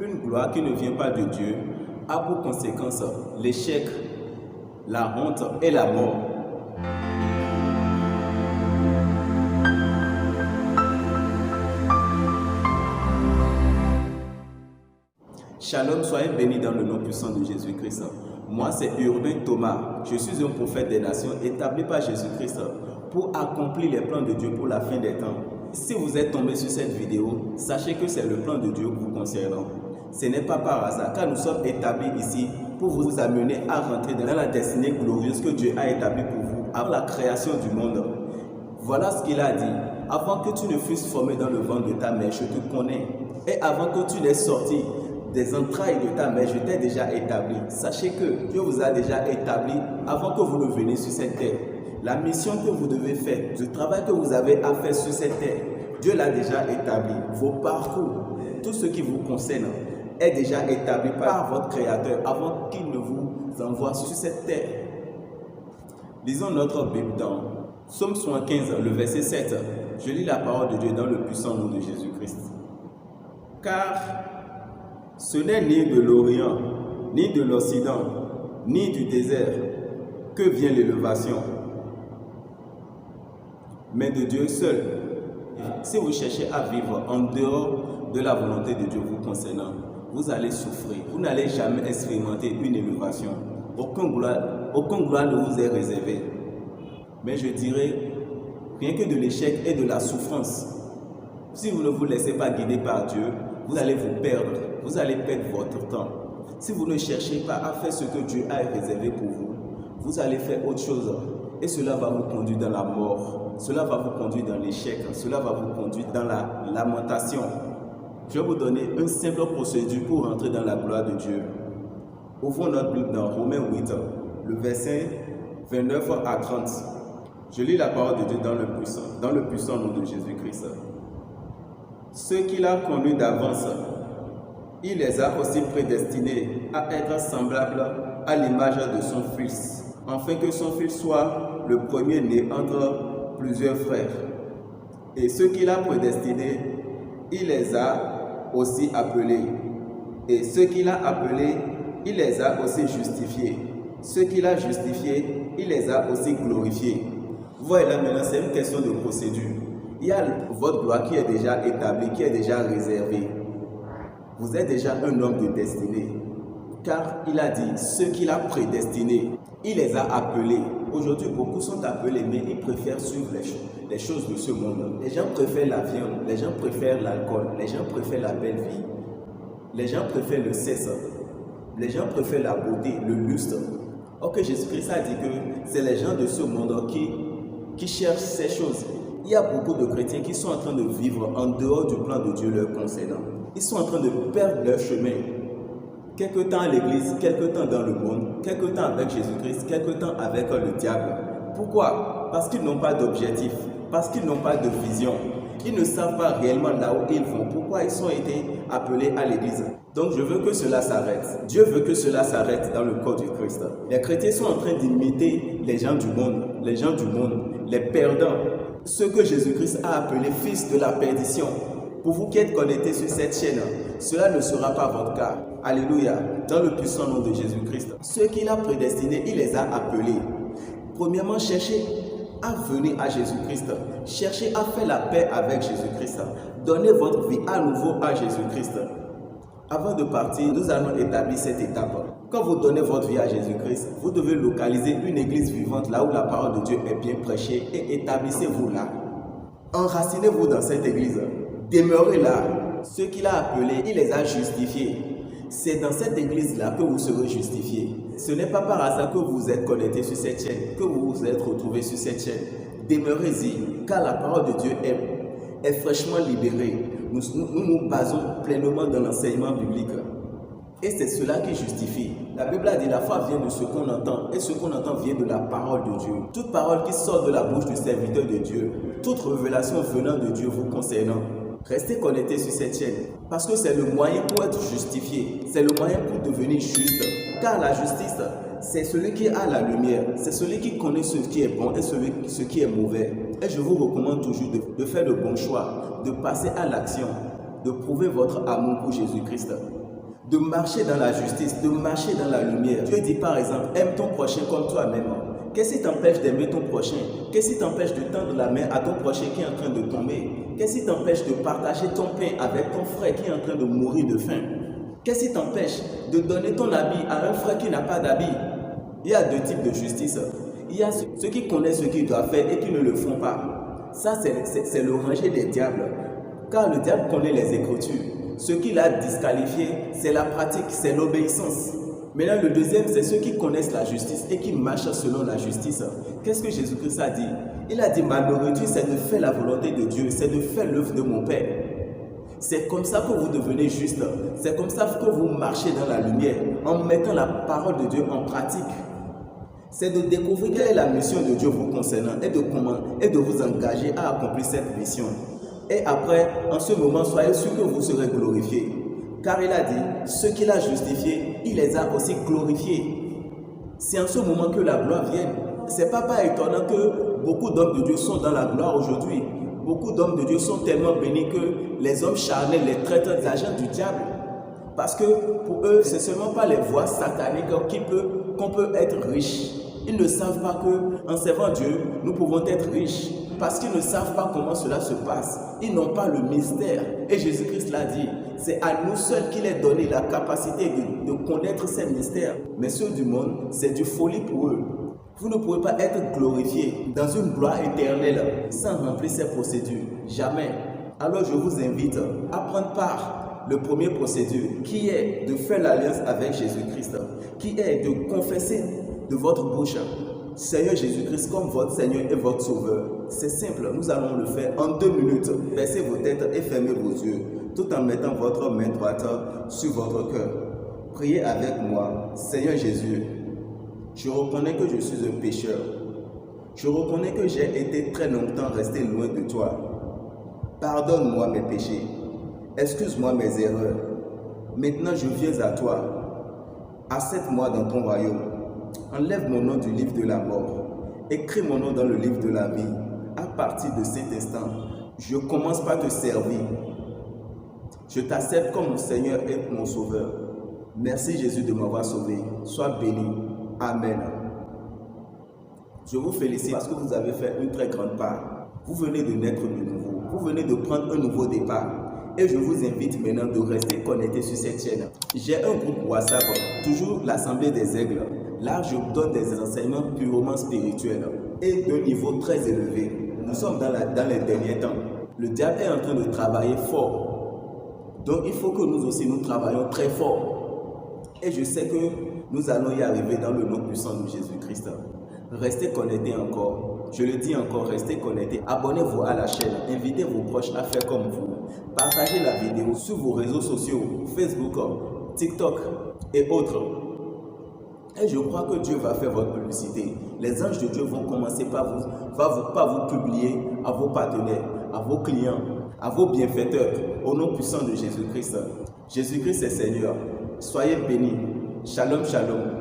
Une gloire qui ne vient pas de Dieu a pour conséquence l'échec, la honte et la mort. Shalom, soyez bénis dans le nom puissant de Jésus-Christ. Moi, c'est Urbain Thomas. Je suis un prophète des nations établi par Jésus-Christ pour accomplir les plans de Dieu pour la fin des temps. Si vous êtes tombé sur cette vidéo, sachez que c'est le plan de Dieu vous concernant. Ce n'est pas par hasard, car nous sommes établis ici pour vous amener à rentrer dans la destinée glorieuse que Dieu a établie pour vous avant la création du monde. Voilà ce qu'il a dit. Avant que tu ne fusses formé dans le ventre de ta mère, je te connais. Et avant que tu n'aies sorti des entrailles de ta mère, je t'ai déjà établi. Sachez que Dieu vous a déjà établi avant que vous ne veniez sur cette terre. La mission que vous devez faire, le travail que vous avez à faire sur cette terre, Dieu l'a déjà établi. Vos parcours, tout ce qui vous concerne est déjà établi par votre Créateur avant qu'il ne vous envoie sur cette terre. Lisons notre Bible dans Psaume 75, le verset 7. Je lis la parole de Dieu dans le puissant nom de Jésus-Christ. Car ce n'est ni de l'Orient, ni de l'Occident, ni du désert que vient l'élévation, mais de Dieu seul. Si vous cherchez à vivre en dehors de la volonté de Dieu vous concernant, vous allez souffrir. Vous n'allez jamais expérimenter une élévation. Aucune gloire ne vous est réservée. Mais je dirais, rien que de l'échec et de la souffrance, si vous ne vous laissez pas guider par Dieu, vous allez vous perdre. Vous allez perdre votre temps. Si vous ne cherchez pas à faire ce que Dieu a réservé pour vous, vous allez faire autre chose. Et cela va vous conduire dans la mort. Cela va vous conduire dans l'échec. Cela va vous conduire dans la lamentation. Je vais vous donner une simple procédure pour rentrer dans la gloire de Dieu. Ouvrons notre Bible dans Romains 8, le verset 29 à 30. Je lis la parole de Dieu dans le puissant nom de Jésus-Christ. Ceux qu'il a connus d'avance, il les a aussi prédestinés à être semblables à l'image de son Fils, afin que son Fils soit le premier-né entre plusieurs frères. Et ceux qu'il a prédestinés, il les a aussi appelés. Et ceux qu'il a appelés, il les a aussi justifiés. Ceux qu'il a justifiés, il les a aussi glorifiés. Vous voyez là maintenant, c'est une question de procédure. Il y a votre gloire qui est déjà établie, qui est déjà réservée. Vous êtes déjà un homme de destinée. Car il a dit, ceux qu'il a prédestinés, il les a appelés. Aujourd'hui, beaucoup sont appelés, mais ils préfèrent suivre les choses de ce monde. Les gens préfèrent la viande, les gens préfèrent l'alcool, les gens préfèrent la belle vie. Les gens préfèrent le sexe, les gens préfèrent la beauté, le lustre. Or que Jésus-Christ a dit que c'est les gens de ce monde qui cherchent ces choses. Il y a beaucoup de chrétiens qui sont en train de vivre en dehors du plan de Dieu leur concernant. Ils sont en train de perdre leur chemin. Quelque temps à l'église, quelque temps dans le monde, quelque temps avec Jésus-Christ, quelque temps avec le diable. Pourquoi? Parce qu'ils n'ont pas d'objectif, parce qu'ils n'ont pas de vision. Ils ne savent pas réellement là où ils vont, pourquoi ils ont été appelés à l'église. Donc je veux que cela s'arrête. Dieu veut que cela s'arrête dans le corps du Christ. Les chrétiens sont en train d'imiter les gens du monde, les perdants. Ceux que Jésus-Christ a appelés fils de la perdition. Pour vous qui êtes connectés sur cette chaîne, cela ne sera pas votre cas. Alléluia. Dans le puissant nom de Jésus-Christ. Ceux qu'il a prédestinés, il les a appelés. Premièrement, cherchez à venir à Jésus-Christ. Cherchez à faire la paix avec Jésus-Christ. Donnez votre vie à nouveau à Jésus-Christ. Avant de partir, nous allons établir cette étape. Quand vous donnez votre vie à Jésus-Christ, vous devez localiser une église vivante là où la parole de Dieu est bien prêchée et établissez-vous là. Enracinez-vous dans cette église. Demeurez là. Ceux qu'il a appelés, il les a justifiés. C'est dans cette église-là que vous serez justifiés. Ce n'est pas par hasard que vous êtes connectés sur cette chaîne, que vous vous êtes retrouvés sur cette chaîne. Demeurez-y, car la parole de Dieu est fraîchement libérée. Nous basons pleinement dans l'enseignement biblique. Et c'est cela qui justifie. La Bible a dit la foi vient de ce qu'on entend, et ce qu'on entend vient de la parole de Dieu. Toute parole qui sort de la bouche du serviteur de Dieu, toute révélation venant de Dieu vous concernant, restez connectés sur cette chaîne, parce que c'est le moyen pour être justifié, c'est le moyen pour devenir juste. Car la justice, c'est celui qui a la lumière, c'est celui qui connaît ce qui est bon et ce qui est mauvais. Et je vous recommande toujours de faire le bon choix, de passer à l'action, de prouver votre amour pour Jésus-Christ. de marcher dans la justice, de marcher dans la lumière. Dieu dit par exemple, aime ton prochain comme toi-même. Qu'est-ce qui t'empêche d'aimer ton prochain? Qu'est-ce qui t'empêche de tendre la main à ton prochain qui est en train de tomber? Qu'est-ce qui t'empêche de partager ton pain avec ton frère qui est en train de mourir de faim? Qu'est-ce qui t'empêche de donner ton habit à un frère qui n'a pas d'habit? Il y a deux types de justice. Il y a ceux qui connaissent ce qu'ils doivent faire et qui ne le font pas. Ça, c'est le rangé des diables. Car le diable connaît les Écritures. Ce qui l'a disqualifié, c'est la pratique, c'est l'obéissance. Maintenant, le deuxième, c'est ceux qui connaissent la justice et qui marchent selon la justice. Qu'est-ce que Jésus-Christ a dit? Il a dit, ma nourriture, c'est de faire la volonté de Dieu, c'est de faire l'œuvre de mon Père. C'est comme ça que vous devenez juste. C'est comme ça que vous marchez dans la lumière, en mettant la parole de Dieu en pratique. C'est de découvrir quelle est la mission de Dieu vous concernant et de vous engager à accomplir cette mission. Et après, en ce moment, soyez sûr que vous serez glorifiés. Car il a dit, ceux qu'il a justifiés, il les a aussi glorifiés. C'est en ce moment que la gloire vient. Ce n'est pas étonnant que beaucoup d'hommes de Dieu sont dans la gloire aujourd'hui. Beaucoup d'hommes de Dieu sont tellement bénis que les hommes charnels les traitent d'agents du diable. Parce que pour eux, ce n'est seulement pas les voies sataniques qu'on peut être riche. Ils ne savent pas qu'en servant Dieu, nous pouvons être riches. Parce qu'ils ne savent pas comment cela se passe. Ils n'ont pas le mystère. Et Jésus-Christ l'a dit, c'est à nous seuls qu'il est donné la capacité de connaître ces mystères. Mais ceux du monde, c'est du folie pour eux. Vous ne pouvez pas être glorifié dans une gloire éternelle sans remplir ces procédures. Jamais. Alors je vous invite à prendre part le premier procédure qui est de faire l'alliance avec Jésus-Christ, qui est de confesser de votre bouche Seigneur Jésus-Christ comme votre Seigneur et votre Sauveur. C'est simple, nous allons le faire en 2 minutes. Baissez vos têtes et fermez vos yeux, tout en mettant votre main droite sur votre cœur. Priez avec moi. Seigneur Jésus, je reconnais que je suis un pécheur. Je reconnais que j'ai été très longtemps resté loin de toi. Pardonne-moi mes péchés. Excuse-moi mes erreurs. Maintenant je viens à toi. Accepte-moi dans ton royaume. Enlève mon nom du livre de la mort. Écris mon nom dans le livre de la vie. À partir de cet instant, je commence par te servir. Je t'accepte comme mon Seigneur et mon Sauveur. Merci Jésus de m'avoir sauvé. Sois béni. Amen. Je vous félicite parce que vous avez fait une très grande part. Vous venez de naître de nouveau. Vous venez de prendre un nouveau départ. Et je vous invite maintenant de rester connecté sur cette chaîne. J'ai un groupe WhatsApp, toujours l'Assemblée des Aigles. Là, je donne des enseignements purement spirituels et de niveau très élevé. Nous sommes dans les derniers temps. Le diable est en train de travailler fort. Donc, il faut que nous aussi, nous travaillions très fort. Et je sais que nous allons y arriver dans le nom puissant de Jésus-Christ. Restez connectés encore. Je le dis encore, restez connectés. Abonnez-vous à la chaîne. Invitez vos proches à faire comme vous. Partagez la vidéo sur vos réseaux sociaux, Facebook, TikTok et autres. Et je crois que Dieu va faire votre publicité. Les anges de Dieu vont commencer par vous publier à vos partenaires, à vos clients, à vos bienfaiteurs, au nom puissant de Jésus-Christ. Jésus-Christ est Seigneur. Soyez bénis. Shalom, shalom.